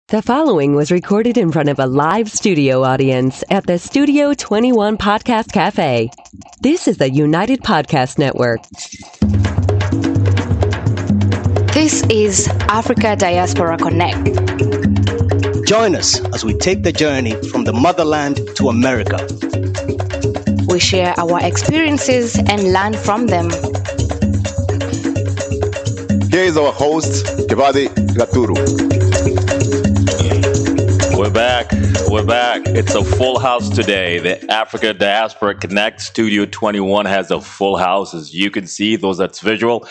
The following was recorded in front of a live studio audience at the Studio 21 Podcast Cafe. This is the United Podcast Network. This is Africa Diaspora Connect. Join us as we take the journey from the motherland to America. We share our experiences and learn from them. Here is our host, Kibathi Gaturu. We're back. It's a full house today. The Africa Diaspora Connect Studio 21 has a full house. As you can see, those that's visual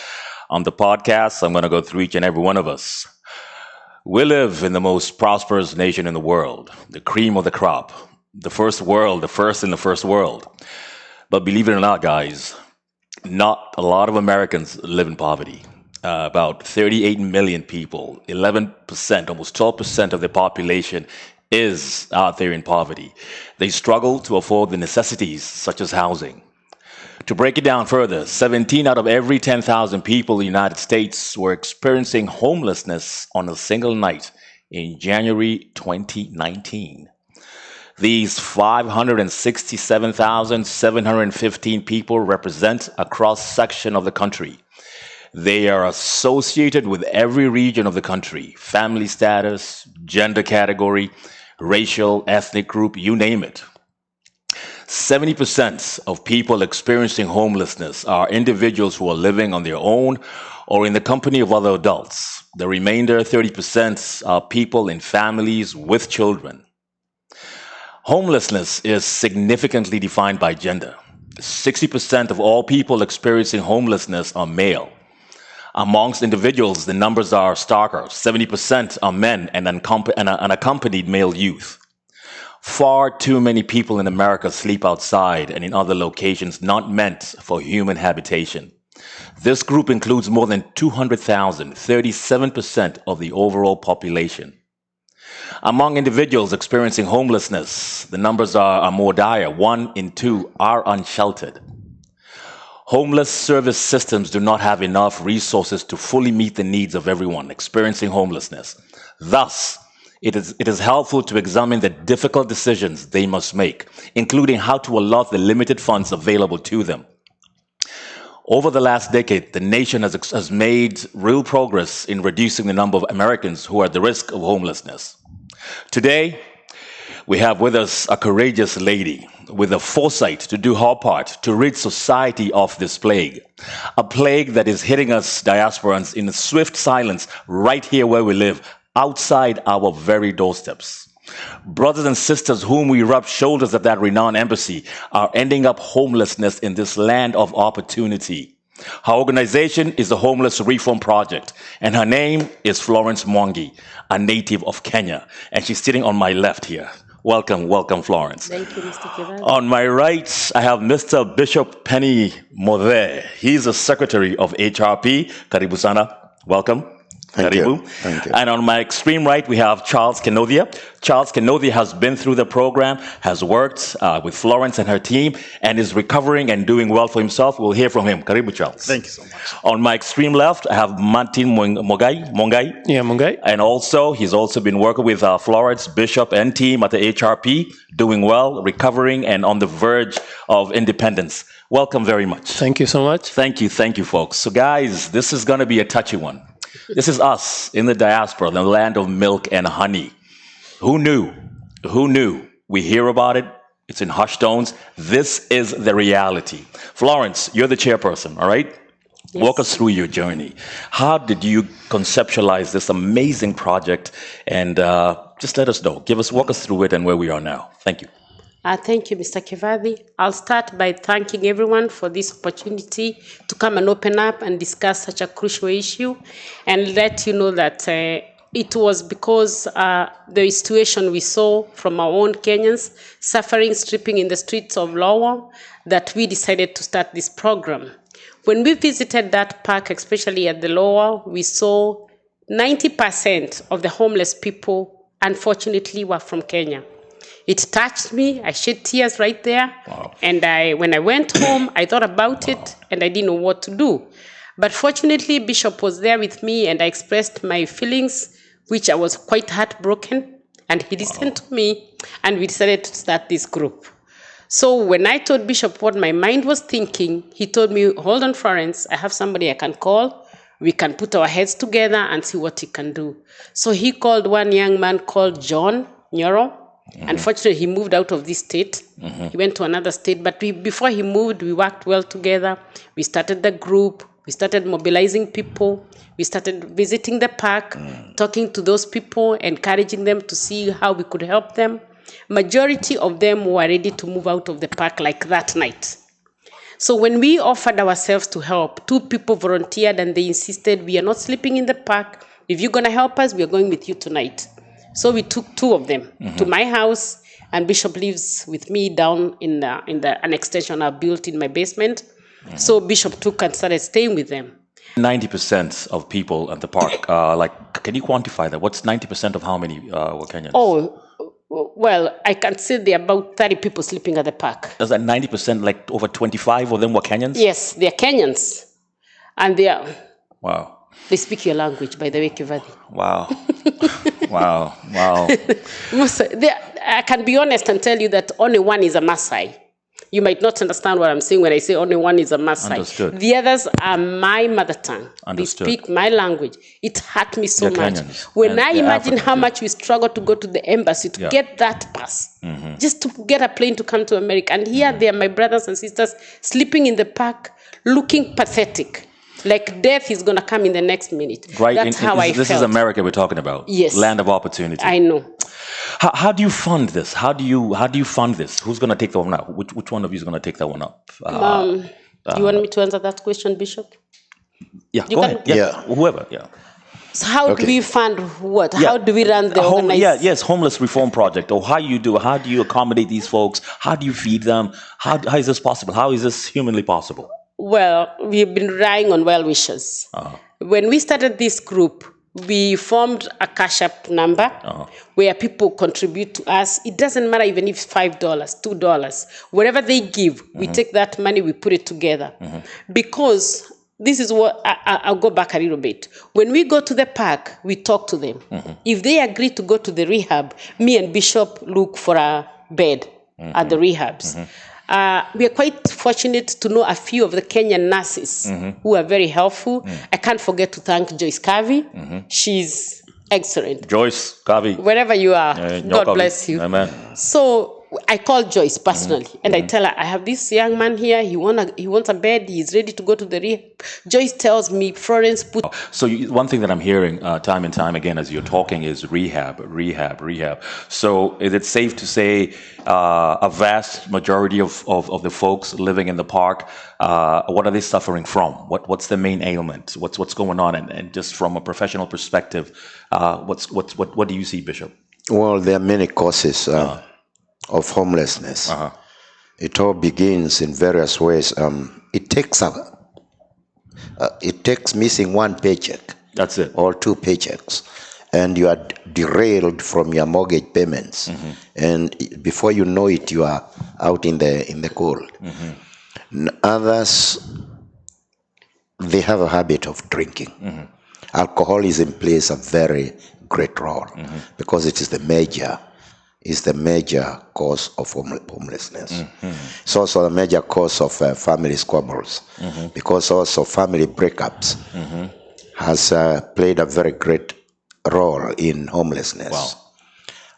on the podcast, I'm going to go through each and every one of us. We live in the most prosperous nation in the world, the cream of the crop, the first in the first world. But believe it or not, guys, not a lot of Americans live in poverty. About 38 million people, 11%, almost 12% of the population is out there in poverty. They struggle to afford the necessities such as housing. To break it down further, 17 out of every 10,000 people in the United States were experiencing homelessness on a single night in January 2019. These 567,715 people represent a cross-section of the country. They are associated with every region of the country, family status, gender category, racial, ethnic group, you name it. 70% of people experiencing homelessness are individuals who are living on their own or in the company of other adults. The remainder, 30%, are people in families with children. Homelessness is significantly defined by gender. 60% of all people experiencing homelessness are male. Amongst individuals, the numbers are starker. 70% are men and unaccompanied male youth. Far too many people in America sleep outside and in other locations not meant for human habitation. This group includes more than 200,000, 37% of the overall population. Among individuals experiencing homelessness, the numbers are more dire. 1 in 2 are unsheltered. Homeless service systems do not have enough resources to fully meet the needs of everyone experiencing homelessness. Thus, it is helpful to examine the difficult decisions they must make, including how to allot the limited funds available to them. Over the last decade, the nation has made real progress in reducing the number of Americans who are at the risk of homelessness. Today, we have with us a courageous lady with the foresight to do her part to rid society of this plague, a plague that is hitting us diasporans in swift silence right here where we live, outside our very doorsteps. Brothers and sisters whom we rub shoulders at that renowned embassy are ending up homelessness in this land of opportunity. Her organization is the Homeless Reform Project, and her name is Florence Mwangi, a native of Kenya, and she's sitting on my left here. Welcome, Florence. Thank you, Mr. Kibathi. On my right, I have Mr. Bishop Penny Mothe. He's the Secretary of HRP. Karibu sana. Welcome. Thank Karibu. you. Thank you. And on my extreme right, we have Charles Kenodia. Charles Kenodia has been through the program, has worked with Florence and her team, and is recovering and doing well for himself. We'll hear from him. Karibu, Charles. Thank you so much. On my extreme left, I have Martin Mongai. Yeah, Mungai. And he's also been working with Florence, Bishop, and team at the HRP, doing well, recovering, and on the verge of independence. Welcome very much. Thank you so much. Thank you, folks. So, guys, this is going to be a touchy one. This is us in the diaspora, the land of milk and honey. Who knew? We hear about it. It's in hushed tones. This is the reality. Florence, you're the chairperson, all right? Yes. Walk us through your journey. How did you conceptualize this amazing project? And just let us know. Walk us through it and where we are now. Thank you. Thank you, Mr. Kibathi. I'll start by thanking everyone for this opportunity to come and open up and discuss such a crucial issue and let you know that it was because the situation we saw from our own Kenyans suffering, stripping in the streets of Lower, that we decided to start this program. When we visited that park, especially at the Lower, we saw 90% of the homeless people, unfortunately, were from Kenya. It touched me. I shed tears right there. Wow. And when I went home, I thought about it and I didn't know what to do. But fortunately, Bishop was there with me and I expressed my feelings which I was quite heartbroken. And he listened to me, and we decided to start this group. So when I told Bishop what my mind was thinking, he told me, hold on, Florence, I have somebody I can call. We can put our heads together and see what he can do. So he called one young man called John Nyoro. Unfortunately, he moved out of this state. He went to another state. But before he moved, we worked well together. We started the group. We started mobilizing people. We started visiting the park, talking to those people, encouraging them to see how we could help them. Majority of them were ready to move out of the park like that night. So when we offered ourselves to help, 2 people volunteered and they insisted, we are not sleeping in the park. If you're going to help us, we are going with you tonight. So we took 2 of them to my house, and Bishop lives with me down in an extension I built in my basement. So Bishop took and started staying with them. 90% of people at the park, can you quantify that? What's 90% of how many were Kenyans? Oh, well, I can say there are about 30 people sleeping at the park. Does that 90%, like over 25 of them were Kenyans? Yes, they're Kenyans. And Wow. They speak your language, by the way, Kibathi. Wow. Wow. I can be honest and tell you that only one is a Maasai. You might not understand what I'm saying when I say only one is a Maasai. Understood. The others are my mother tongue. Understood. They speak my language. It hurt me so They're much. Kenyans. When And I they're imagine African how too. much we struggle to go to the embassy to get that pass, just to get a plane to come to America. And here they are, my brothers and sisters, sleeping in the park, looking pathetic. Like death is going to come in the next minute. Right. That's how I felt. This is America we're talking about. Yes. Land of opportunity. I know. How do you fund this? How do you fund this? Who's going to take that one up? Which one of you is going to take that one up? You want me to answer that question, Bishop? Yeah, You go can- ahead. Yeah. Whoever. Yeah. So how do we fund what? How do we run the organization? Homeless reform project. Or how do you accommodate these folks? How do you feed them? How is this possible? How is this humanly possible? Well, we've been relying on well wishers. When we started this group, we formed a Cash App number where people contribute to us. It doesn't matter even if it's $5, $2. Whatever they give, we take that money, we put it together. Because this is what, I'll go back a little bit. When we go to the park, we talk to them. If they agree to go to the rehab, me and Bishop look for a bed at the rehabs. We are quite fortunate to know a few of the Kenyan nurses who are very helpful. I can't forget to thank Joyce Kavi. She's excellent. Joyce, Kavi. Wherever you are, God Kavi. bless you. Amen. So I called Joyce personally and I tell her, I have this young man here. He wants a bed. He's ready to go to the rehab. Joyce tells me, Florence, put... So one thing that I'm hearing time and time again as you're talking is rehab. So is it safe to say a vast majority of the folks living in the park, what are they suffering from? What's the main ailment? What's going on? And just from a professional perspective, what do you see, Bishop? Well, there are many causes of homelessness. It all begins in various ways. It takes missing one paycheck. That's it. Or 2 paychecks, and you are derailed from your mortgage payments. And before you know it, you are out in the cold. Others, they have a habit of drinking. Alcoholism plays a very great role because it is the major cause of homelessness. It's also a major cause of family squabbles, because also family breakups has played a very great role in homelessness.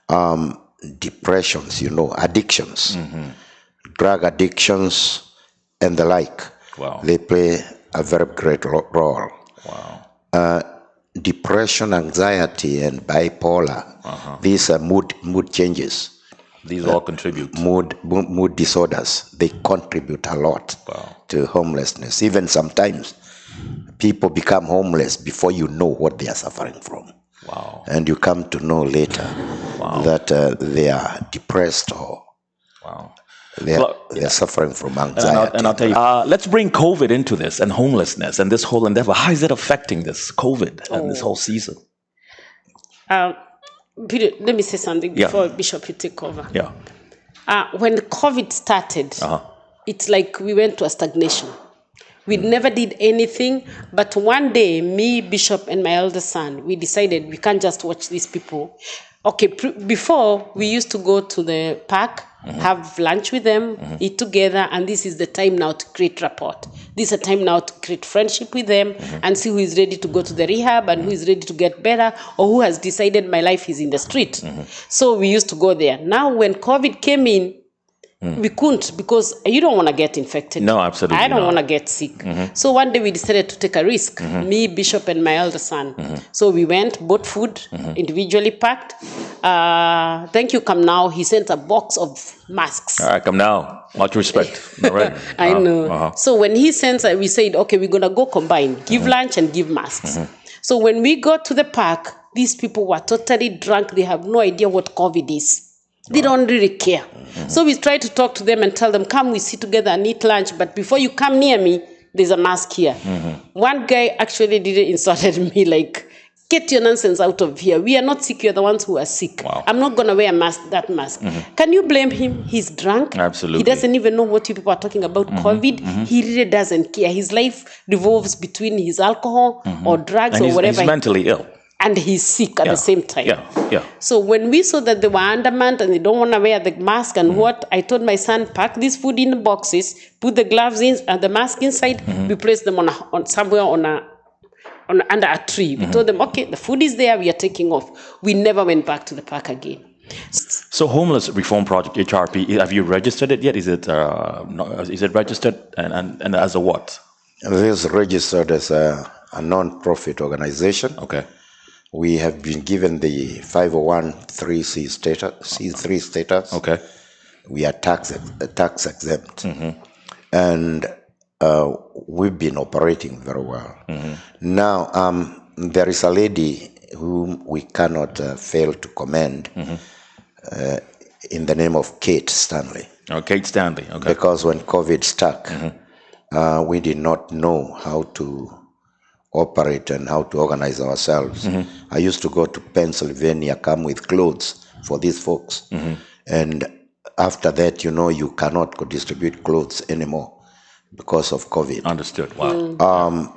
Wow. Depressions, addictions, drug addictions, and the like. Wow. They play a very great role. Wow. Depression, anxiety, and bipolar. These are mood changes. These all contribute. Mood disorders. They contribute a lot to homelessness. Even sometimes people become homeless before you know what they are suffering from. Wow. And you come to know later that they are depressed or they are suffering from anxiety. And I'll tell you, let's bring COVID into this and homelessness and this whole endeavor. How is it affecting this COVID and this whole season? Peter, let me say something before Bishop you take over. Yeah. When COVID started, it's like we went to a stagnation. We never did anything. But one day, me, Bishop, and my elder son, we decided we can't just watch these people. Okay, before we used to go to the park, have lunch with them, eat together, and this is the time now to create rapport. This is a time now to create friendship with them and see who is ready to go to the rehab and who is ready to get better or who has decided my life is in the street. So we used to go there. Now when COVID came in, we couldn't because you don't want to get infected. No, absolutely I don't not. want to get sick. So one day we decided to take a risk, me, Bishop, and my elder son. So we went, bought food, individually packed. Thank you, Come Now. He sent a box of masks. All right, Come Now. Much respect. All right. I know. So when he sent, we said, okay, we're going to go combine, give lunch and give masks. So when we got to the park, these people were totally drunk. They have no idea what COVID is. They don't really care. So we try to talk to them and tell them, come, we sit together and eat lunch. But before you come near me, there's a mask here. One guy actually insulted me like, get your nonsense out of here. We are not sick. You're the ones who are sick. Wow. I'm not going to wear that mask. Can you blame him? He's drunk. Absolutely. He doesn't even know what you people are talking about, COVID. He really doesn't care. His life revolves between his alcohol or drugs And or whatever. he's mentally ill. And he's sick at the same time. Yeah. So when we saw that they were undermanned and they don't want to wear the mask and what, I told my son, pack this food in the boxes, put the gloves in and the mask inside. We placed them on somewhere under a tree. We told them, okay, the food is there. We are taking off. We never went back to the park again. So Homeless Reform Project, HRP, have you registered it yet? Is it registered and as a what? It is registered as a non-profit organization. Okay. We have been given the 501(c)(3) status. Okay. We are tax exempt, and we've been operating very well. Now, there is a lady whom we cannot fail to commend in the name of Kate Stanley. Oh, Kate Stanley. Okay. Because when COVID struck, we did not know how to operate and how to organize ourselves. I used to go to Pennsylvania, come with clothes for these folks. And after that, you cannot distribute clothes anymore because of COVID. Understood. Wow.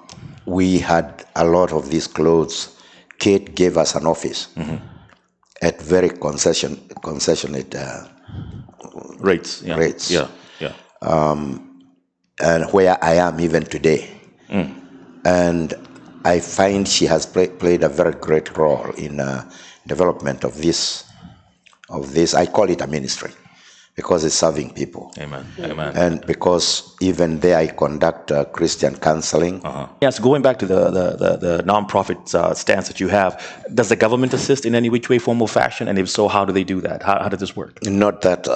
We had a lot of these clothes. Kate gave us an office at very concessionate rates. Yeah. rates. Yeah. And where I am even today. And I find she has played a very great role in development of this. I call it a ministry because it's serving people. Amen. Amen. And because even there I conduct Christian counseling. Yes, going back to the non-profit stance that you have, does the government assist in any which way, form, or fashion? And if so, how do they do that? How does this work? Not that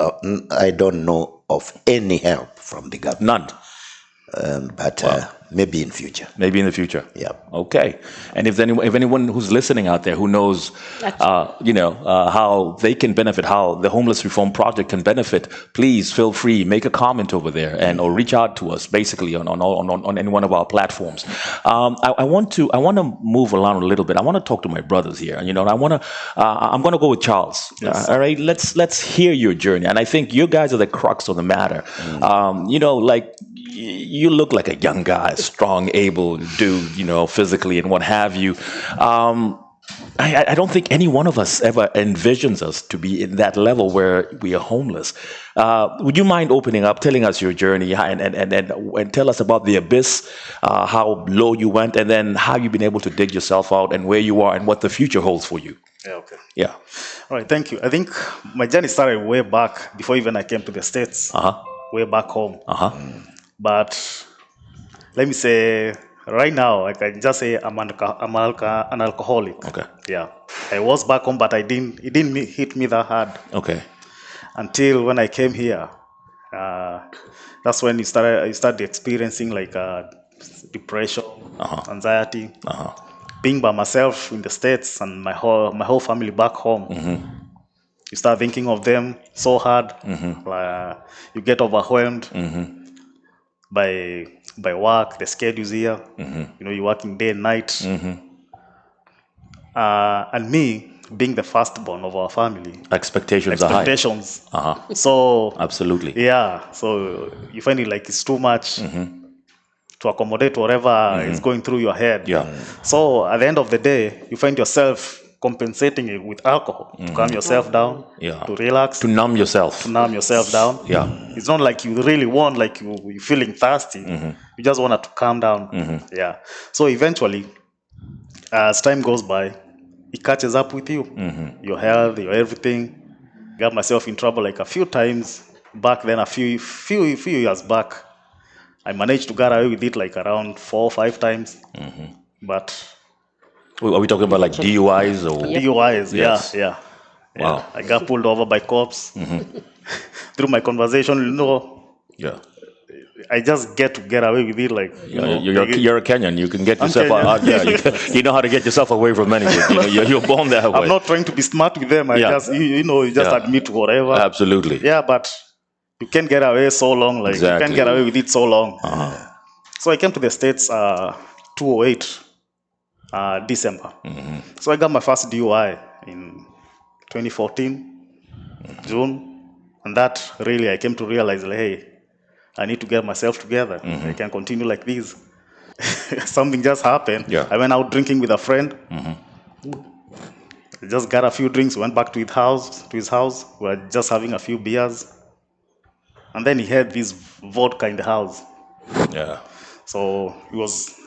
I don't know of any help from the government. None. But maybe in future. Maybe in the future. Yeah. Okay. And if anyone who's listening out there who knows, how they can benefit, how the Homeless Reform Project can benefit, please feel free, make a comment over there, or reach out to us, basically on any one of our platforms. I want to move along a little bit. I want to talk to my brothers here. I'm going to go with Charles. Yes. All right. Let's hear your journey. And I think you guys are the crux of the matter. You look like a young guy, strong, able dude, physically and what have you. I don't think any one of us ever envisions us to be in that level where we are homeless. Would you mind opening up, telling us your journey and tell us about the abyss, how low you went, and then how you've been able to dig yourself out and where you are and what the future holds for you? Yeah, okay. Yeah. All right, thank you. I think my journey started way back before even I came to the States, way back home. But let me say, right now, I can just say I'm an alcoholic. Okay. Yeah. I was back home, but it didn't hit me that hard. Okay. Until when I came here, that's when I started experiencing like depression, anxiety, being by myself in the States and my whole family back home. You start thinking of them so hard. You get overwhelmed. By work, the schedules here, you're working day and night. And me, being the firstborn of our family. Expectations are high. So absolutely. Yeah, so you find it like it's too much. to accommodate whatever is going through your head. Yeah. So at the end of the day, you find yourself compensating it with alcohol to calm yourself down, to relax, To numb yourself. down. Yeah. It's not like you really want, like you're feeling thirsty. You just want to calm down. Yeah. So eventually, as time goes by, it catches up with you. Your health, your everything. Got myself in trouble like a few times back then. A few years back, I managed to get away with it like around 4 or 5 times. But Are we talking about like DUIs or? DUIs, Yes. yeah. Wow. I got pulled over by cops. Through my conversation, Yeah. I just get away with it. Like You're a Kenyan. You can get I'm yourself Kenyan. out. Yeah, you know how to get yourself away from anything. You're born that way. I'm not trying to be smart with them. I just you just admit whatever. Absolutely. Yeah, but you can't get away so long. Like you can't get away with it so long. So I came to the States 2008 December. So I got my first DUI in 2014 June, and that really I came to realize, like, hey, I need to get myself together. I can't continue like this. Something just happened. Yeah. I went out drinking with a friend. I just got a few drinks, went back to his house. We were just having a few beers. And then he had this vodka in the house. Yeah. So it was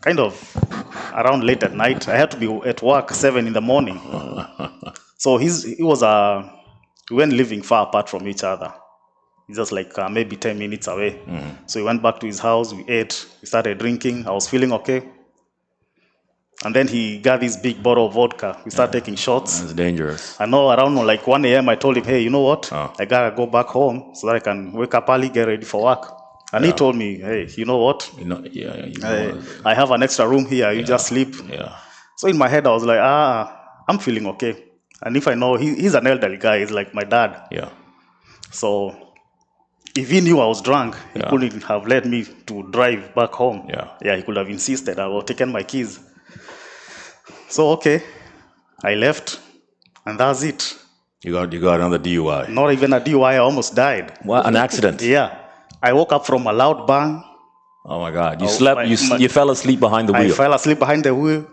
kind of around late at night. I had to be at work 7 in the morning. So we weren't living far apart from each other. He's just like maybe 10 minutes away. So we went back to his house, we ate, we started drinking. I was feeling okay. And then he got this big bottle of vodka. We started taking shots. It's dangerous. I know around like 1 a.m. I told him, hey, you know what? I gotta go back home so that I can wake up early, get ready for work. And he told me, hey, you know what? I have an extra room here. You just sleep. Yeah. So in my head, I was like, I'm feeling okay. And if I know, he's an elderly guy. He's like my dad. Yeah. So if he knew I was drunk, he couldn't have let me to drive back home. Yeah. He could have insisted. I would have taken my keys. So, okay, I left, and that's it. You got another DUI. Not even a DUI, I almost died. What? An accident? Yeah. I woke up from a loud bang. Oh my God! You slept. You fell asleep behind the wheel. I fell asleep behind the wheel.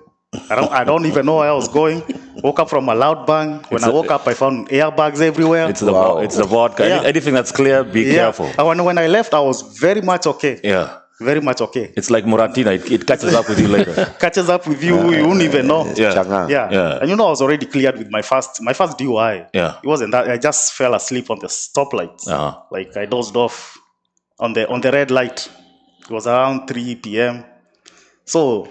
I don't even know where I was going. Woke up from a loud bang. When I woke up, I found airbags everywhere. It's the vodka. Yeah. Anything that's clear, be careful. And when I left, I was very much okay. Yeah. Very much okay. It's like Muratina. It catches up with you later. Catches up with you. You won't even know. Yeah. And I was already cleared with my first DUI. Yeah. It wasn't that. I just fell asleep on the stoplights. Like I dozed off on the red light. It was around 3 p.m. So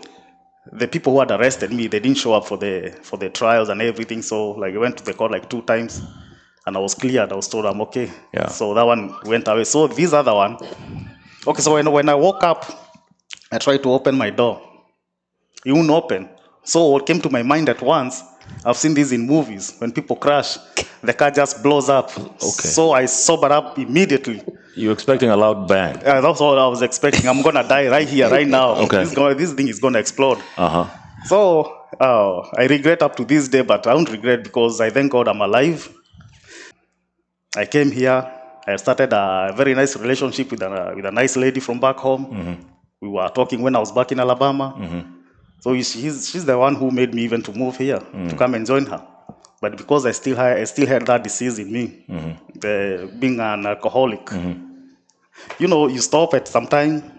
the people who had arrested me, they didn't show up for the trials and everything. So like I went to the court like 2 times, and I was cleared. I was told I'm okay. Yeah. So that one went away. So this other one. Okay, so when I woke up, I tried to open my door. It wouldn't open. So what came to my mind at once, I've seen this in movies. When people crash, the car just blows up. Okay. So I sobered up immediately. You're expecting a loud bang. That's all I was expecting. I'm going to die right here, right now. Okay. This thing is going to explode. So I regret up to this day, but I don't regret because I thank God I'm alive. I came here. I started a very nice relationship with a nice lady from back home. We were talking when I was back in Alabama. So she's the one who made me even to move here, to come and join her. But because I still had that disease in me, being an alcoholic, you stop at some time.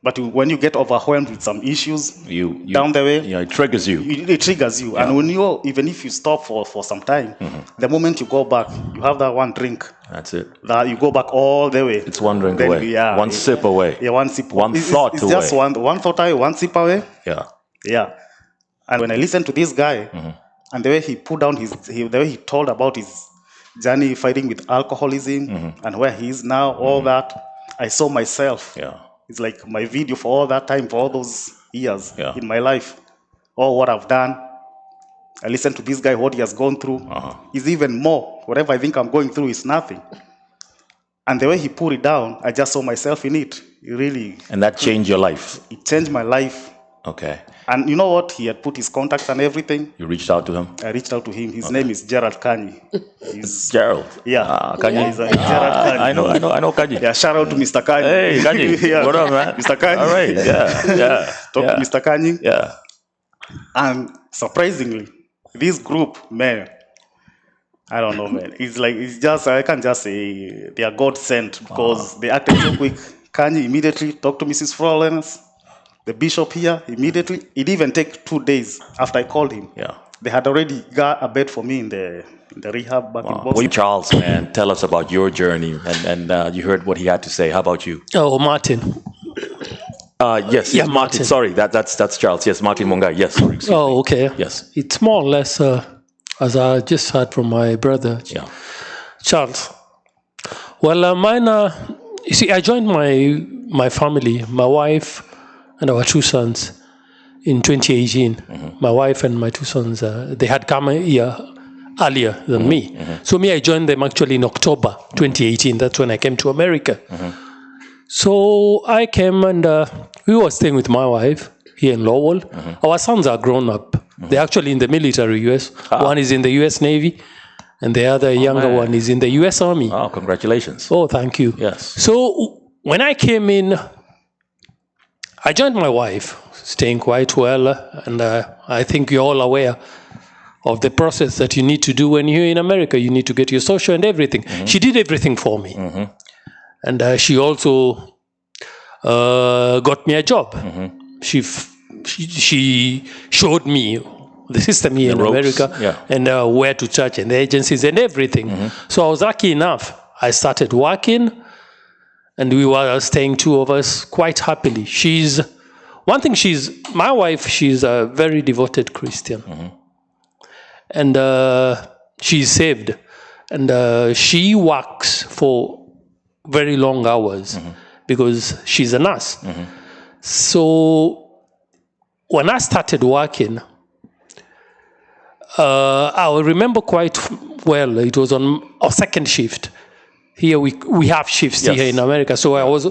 But when you get overwhelmed with some issues down the way, it triggers you. It triggers you. Yeah. And even if you stop for some time, the moment you go back, you have that one drink. That's it. That you go back all the way. It's one drink away. Yeah, one sip away. Yeah, one sip. One thought away. It's just one thought away, one sip away. Yeah. Yeah. And when I listened to this guy, and the way he put down the way he told about his journey fighting with alcoholism and where he is now, all that, I saw myself. Yeah. It's like my video for all that time, for all those years in my life, all what I've done. I listened to this guy, what he has gone through. Is even more. Whatever I think I'm going through is nothing. And the way he put it down, I just saw myself in it. It really. And that changed your life? It changed my life Okay. And you know what? He had put his contacts and everything. You reached out to him? I reached out to him. His name is Gerald Kanyi. He's Gerald. Yeah. Kanyi. He's Gerald Kanyi. I know Kanyi. Yeah, shout out to Mr. Kanyi. Hey, Kanyi. Yeah. What up, man? Mr. Kanyi. All right. Yeah. Talk to Mr. Kanyi. Yeah. And surprisingly, this group, man, I don't know, man. It's just, I can't just say they are God sent because they acted so quick. Kanyi immediately talked to Mrs. Florence, the bishop here, immediately. It even take 2 days after I called him. Yeah. They had already got a bed for me in the rehab back in Boston. Well, Charles, man, tell us about your journey. And you heard what he had to say. How about you? Oh, Martin. Yes, Yeah, Martin. Sorry, that's Charles. Yes, Martin Mungai. Yes, sorry. Excuse Oh, me. okay. Yes. It's more or less as I just heard from my brother, Yeah. Charles. Well, mine. You see, I joined my family, my wife, and our 2 sons in 2018. My wife and my 2 sons, they had come here earlier than me. So I joined them actually in October 2018. That's when I came to America. So I came and we were staying with my wife here in Lowell. Our sons are grown up. They're actually in the military, US. One is in the US Navy, and the other younger one is in the US Army. Oh, congratulations. Oh, thank you. Yes. So when I came in, I joined my wife, staying quite well, and I think you're all aware of the process that you need to do when you're in America. You need to get your social and everything. She did everything for me. And she also got me a job. She showed me the system here in ropes, America and where to charge and the agencies and everything. So I was lucky enough. I started working and we were staying 2 of us quite happily. My wife, she's a very devoted Christian. And she's saved. And she works for very long hours because she's a nurse. So when I started working, I remember quite well, it was on our second shift. Here we have shifts here in America. So I was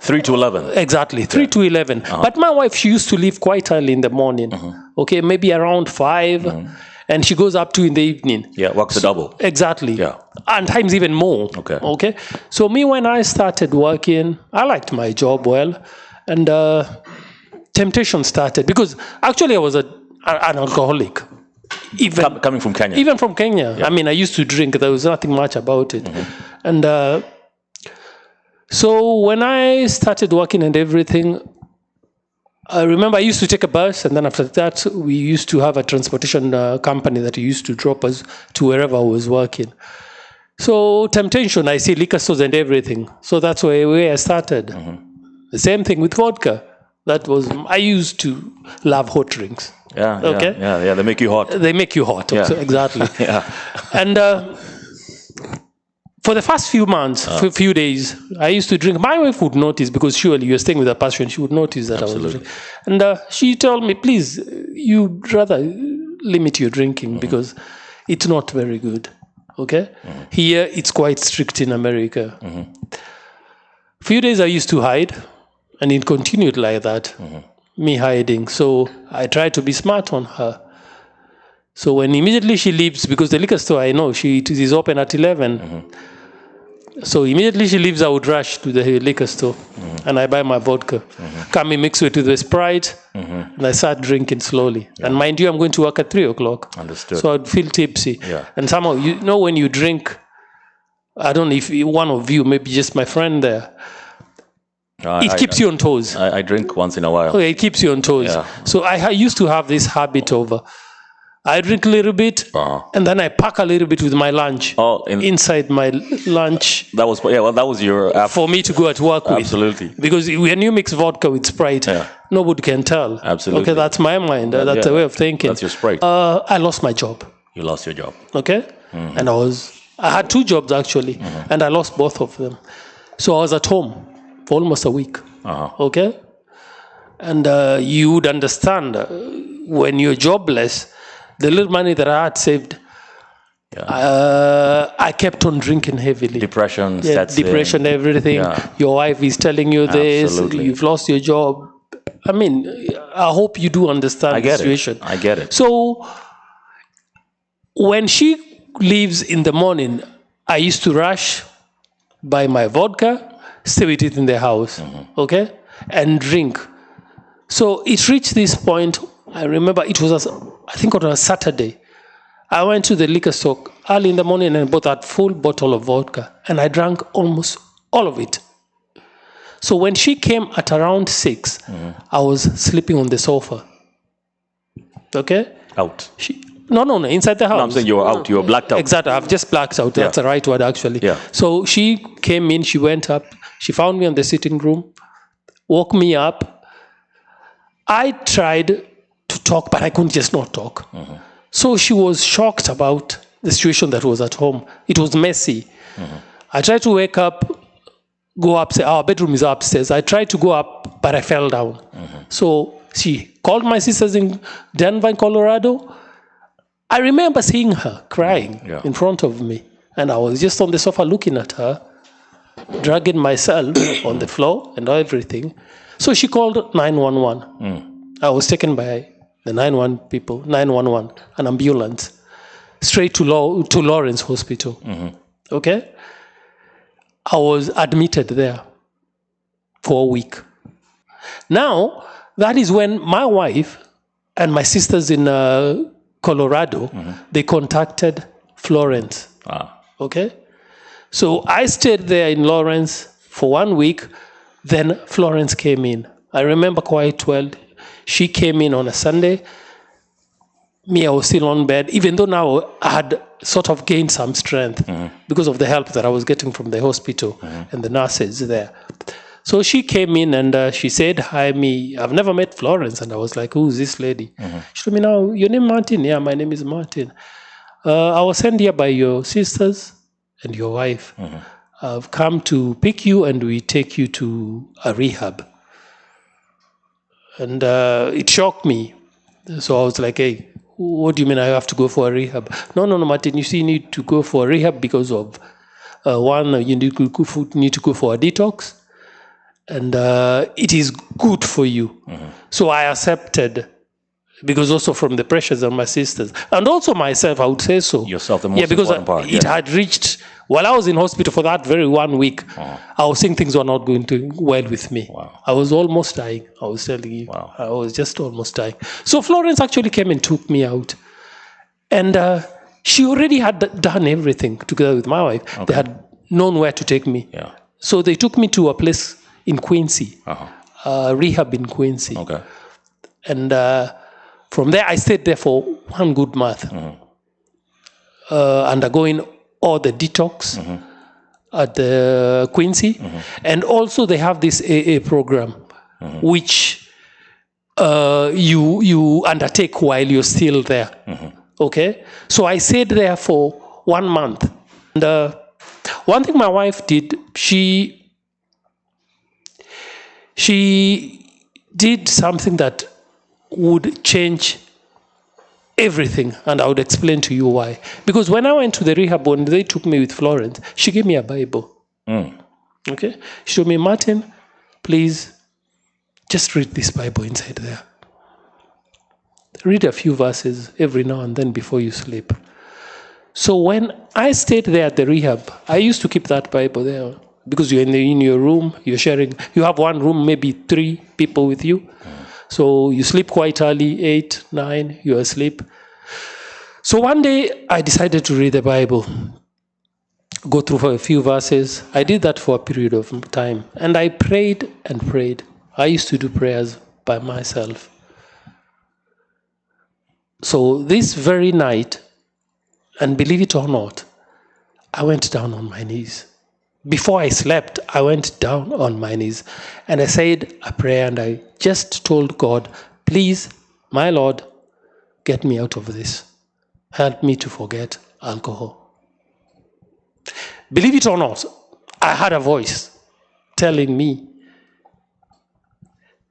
3 to 11. Exactly, 3 to 11. But my wife, she used to leave quite early in the morning. Okay, maybe around 5. And she goes up to in the evening. Yeah, works a double. Exactly. Yeah. And times even more. Okay. So me, when I started working, I liked my job well. And temptation started. Because actually I was an alcoholic. Even coming from Kenya. Even from Kenya. Yeah. I mean, I used to drink. There was nothing much about it. And so when I started working and everything, I remember I used to take a bus, and then after that, we used to have a transportation company that used to drop us to wherever I was working. So temptation, I see liquor stores and everything. So that's where I started. The same thing with vodka. I used to love hot drinks. Yeah, okay? Yeah, they make you hot. They make you hot, yeah. Exactly. Yeah. And for the first few months, few days, I used to drink. My wife would notice, because surely you're staying with a passion, she would notice that I was drinking. And she told me, please, you'd rather limit your drinking because it's not very good. Okay? Here, it's quite strict in America. Few days I used to hide, and it continued like that, me hiding. So I tried to be smart on her. So when immediately she leaves, because the liquor store, I know, it is open at 11. So immediately she leaves, I would rush to the liquor store and I buy my vodka. Come and mix it with the Sprite, and I start drinking slowly. And mind you, I'm going to work at 3 o'clock. Understood. So I'd feel tipsy. Yeah. And somehow, when you drink, I don't know if one of you, maybe just my friend there, it keeps you on toes. I drink once in a while. Okay, it keeps you on toes. Yeah. So I used to have this habit of, I drink a little bit, and then I pack a little bit with my lunch inside my lunch. That was your app. For me to go at work with. Absolutely. Because when you mix vodka with Sprite, nobody can tell. Absolutely. Okay, that's my mind. That's the way of thinking. That's your Sprite. I lost my job. You lost your job. Okay? And I had 2 jobs actually, and I lost both of them. So I was at home for almost a week. Okay? And you would understand when you're jobless, the little money that I had saved, I kept on drinking heavily. Depression, everything. Yeah. Your wife is telling you this, you've lost your job, I mean, I hope you do understand the situation. I get it. So when she leaves in the morning, I used to rush, buy my vodka, stay with it in the house, okay, and drink. So it reached this point. I remember it was, I think on a Saturday. I went to the liquor store early in the morning and bought that full bottle of vodka, and I drank almost all of it. So when she came at around 6, I was sleeping on the sofa. Okay? Out. No, inside the house. No, I'm saying you were out. You were blacked out. Exactly. I've just blacked out. That's the right word, actually. Yeah. So she came in. She went up. She found me in the sitting room, woke me up. I tried to talk, but I couldn't just not talk. So she was shocked about the situation that was at home. It was messy. I tried to wake up, go upstairs. Our bedroom is upstairs. I tried to go up, but I fell down. So she called my sisters in Denver, Colorado. I remember seeing her crying in front of me. And I was just on the sofa looking at her, dragging myself on the floor and everything. So she called 911. I was taken by the 911, an ambulance, straight to Florence Hospital. Okay? I was admitted there for a week. Now, that is when my wife and my sisters in Colorado, they contacted Florence. Okay? So I stayed there in Florence for 1 week. Then Florence came in. I remember quite well. She came in on a Sunday. Me, I was still on bed, even though now I had sort of gained some strength because of the help that I was getting from the hospital and the nurses there. So she came in and she said, "Hi, me. I've never met Florence." And I was like, "Who's this lady?" She told me, "Now, your name Martin?" "Yeah, my name is Martin. I was sent here by your sisters and your wife. I've come to pick you and we take you to a rehab." And it shocked me. So I was like, "Hey, what do you mean I have to go for a rehab?" No, Martin, you see, you need to go for a rehab because of, one, you need to go for a detox. And it is good for you. So I accepted, because also from the pressures of my sisters. And also myself, I would say so. Yourself, the most important part. It had reached, while I was in hospital for that very 1 week, I was seeing things were not going well with me. I was almost dying. I was telling you. I was just almost dying. So Florence actually came and took me out. And she already had done everything together with my wife. They had known where to take me. So they took me to a place in Quincy, rehab in Quincy. And from there, I stayed there for 1 good month, undergoing all the detox at the Quincy. And also they have this AA program, which you undertake while you're still there. Okay? So I stayed there for 1 month. And one thing my wife did, she did something that would change everything, and I would explain to you why. Because when I went to the rehab, when they took me with Florence, she gave me a Bible. Okay? She told me, "Martin, please, just read this Bible inside there. Read a few verses every now and then before you sleep." So when I stayed there at the rehab, I used to keep that Bible there. Because you're in your room, you're sharing, you have one room, maybe 3 people with you. So you sleep quite early, 8, 9, you're asleep. So one day I decided to read the Bible, go through a few verses. I did that for a period of time. And I prayed and prayed. I used to do prayers by myself. So this very night, and believe it or not, I went down on my knees. Before I slept, I went down on my knees and I said a prayer and I just told God, "Please, my Lord, get me out of this. Help me to forget alcohol." Believe it or not, I had a voice telling me,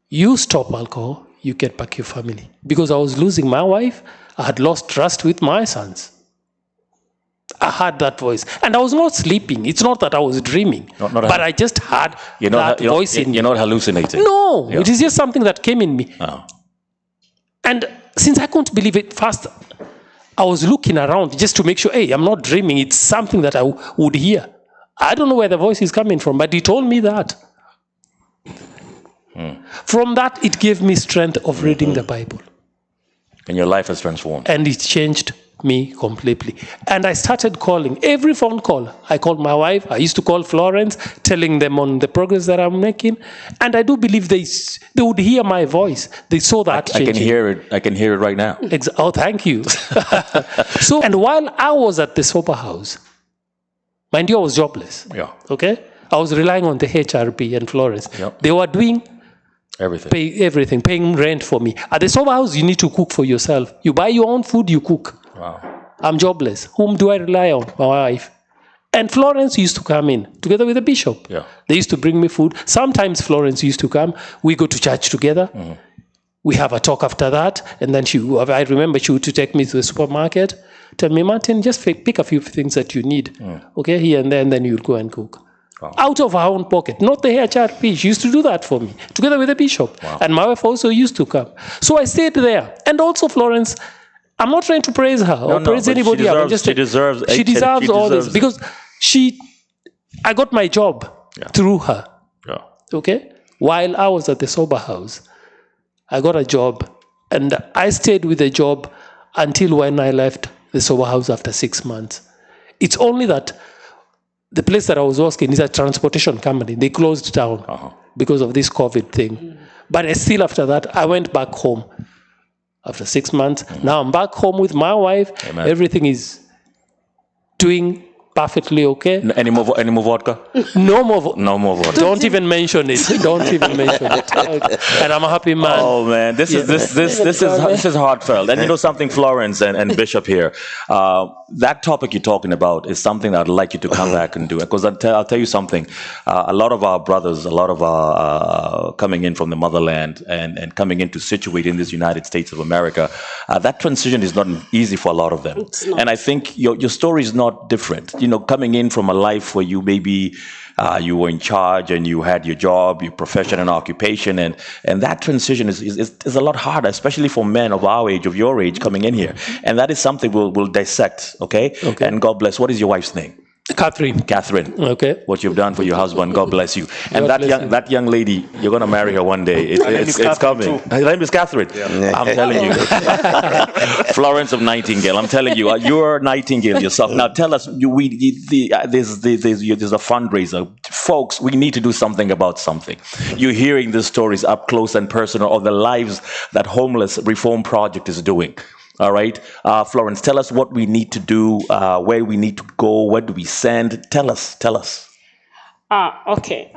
"You stop alcohol, you get back your family." Because I was losing my wife, I had lost trust with my sons. I I heard that voice. And I was not sleeping. It's not that I was dreaming. But I just heard that voice in me. You're not hallucinating. No, it is just something that came in me. Oh. And since I couldn't believe it, first I was looking around just to make sure, hey, I'm not dreaming. It's something that I would hear. I don't know where the voice is coming from, but he told me that. From that, it gave me strength of reading the Bible. And your life has transformed. And it changed me completely. And I started calling. Every phone call, I called my wife. I used to call Florence, telling them on the progress that I'm making. And I do believe they would hear my voice. They saw that I can hear it. I can hear it right now. Oh, thank you. And while I was at the sober house, mind you, I was jobless. Yeah. Okay? I was relying on the HRP and Florence. Yep. They were doing everything, paying rent for me. At the sober house, you need to cook for yourself. You buy your own food, you cook. Wow. I'm jobless. Whom do I rely on? My wife. And Florence used to come in together with the bishop. Yeah. They used to bring me food. Sometimes Florence used to come. We go to church together. Mm-hmm. We have a talk after that. And then I remember she would take me to the supermarket. Tell me, Martin, just pick a few things that you need. Okay, here and there, and then you'll go and cook. Wow. Out of her own pocket, not the HRP. She used to do that for me, together with the bishop. Wow. And my wife also used to come. So I stayed there. And also Florence, I'm not trying to praise her or praise anybody else. She deserves all this because I got my job through her. Yeah. Okay? While I was at the sober house, I got a job and I stayed with the job until when I left the sober house after 6 months. It's only that the place that I was working is a transportation company. They closed down because of this COVID thing. But still after that, I went back home. After 6 months, now I'm back home with my wife. Amen. Everything is doing perfectly okay. Any more vodka? No more vodka. Don't even mention it. Don't even mention it. And I'm a happy man. Oh man, this is heartfelt. And you know something, Florence and Bishop here. That topic you're talking about is something that I'd like you to come back and do. Because I'll tell you something. A lot of our brothers, a lot of our coming in from the motherland and coming in to situate in this United States of America, that transition is not easy for a lot of them. And I think your story is not different. You know, coming in from a life where you maybe you were in charge and you had your job, your profession and occupation, and that transition is a lot harder, especially for men of our age, of your age, coming in here. And that is something we'll dissect, okay? And God bless. What is your wife's name? Catherine. Okay. What you've done for your husband, God bless you. And that young lady, you're going to marry her one day. It's coming. Her name is Catherine. Yeah. I'm telling you. Florence of Nightingale. I'm telling you, you're a Nightingale yourself. Now tell us, there's a fundraiser. Folks, we need to do something about something. You're hearing these stories up close and personal of the lives that Homeless Reform Project is doing. All right. Florence, tell us what we need to do, where we need to go, where do we send? Tell us. Okay.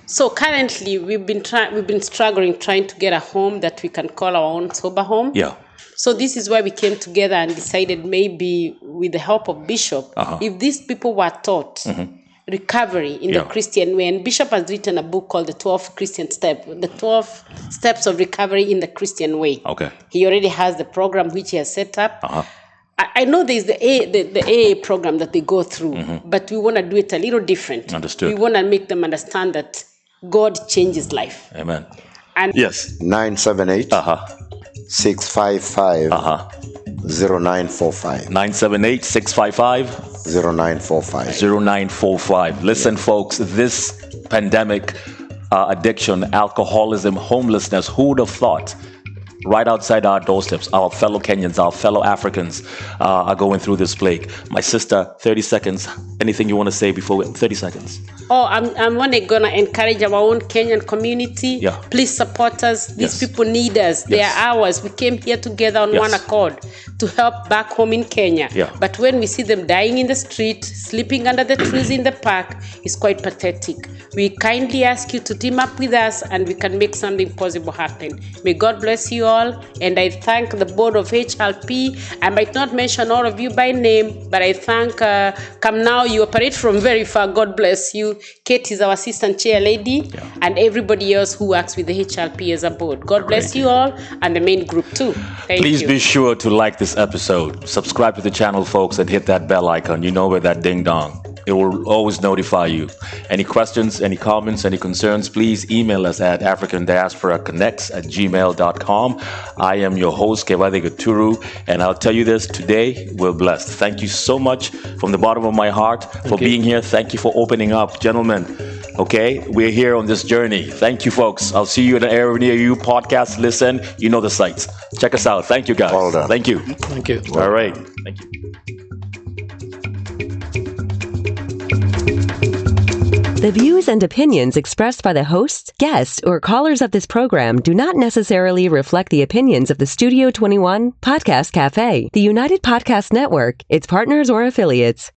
So currently we've been struggling trying to get a home that we can call our own sober home. Yeah. So this is why we came together and decided maybe with the help of Bishop, if these people were taught recovery in the Christian way. And Bishop has written a book called The 12 Christian Steps, the 12 Steps of Recovery in the Christian Way. Okay. He already has the program which he has set up. I know there's the AA program that they go through, but we want to do it a little different. Understood. We want to make them understand that God changes life. Amen. And yes. 978 655 0945. 978 655 0945. 0945. Listen, folks, this pandemic, addiction, alcoholism, homelessness, who would have thought? Right outside our doorsteps, our fellow Kenyans, our fellow Africans are going through this plague. My sister, 30 seconds. Anything you want to say before 30 seconds? I'm going to encourage our own Kenyan community. Yeah. Please support us. These people need us. They are ours. We came here together on one accord to help back home in Kenya. Yeah. But when we see them dying in the street, sleeping under the trees in the park, it's quite pathetic. We kindly ask you to team up with us and we can make something possible happen. May God bless you all. all, and I thank the board of HLP. I might not mention all of you by name, but I thank Come Now, you operate from very far. God bless you. Kate is our assistant chair lady, and everybody else who works with the HLP as a board. God bless you all, and the main group too. Please be sure to like this episode, subscribe to the channel, folks, and hit that bell icon. You know where that ding dong. It will always notify you. Any questions, any comments, any concerns, please email us at africandiasporaconnects@gmail.com. I am your host, Kibathi Gaturu, and I'll tell you this, today we're blessed. Thank you so much from the bottom of my heart for being here. Thank you for opening up. Gentlemen, okay, we're here on this journey. Thank you, folks. I'll see you in an area near you. Podcast, listen, you know the sites. Check us out. Thank you, guys. Well done. Thank you. Thank you. All right. Thank you. The views and opinions expressed by the hosts, guests, or callers of this program do not necessarily reflect the opinions of the Studio 21 Podcast Cafe, the United Podcast Network, its partners, or affiliates.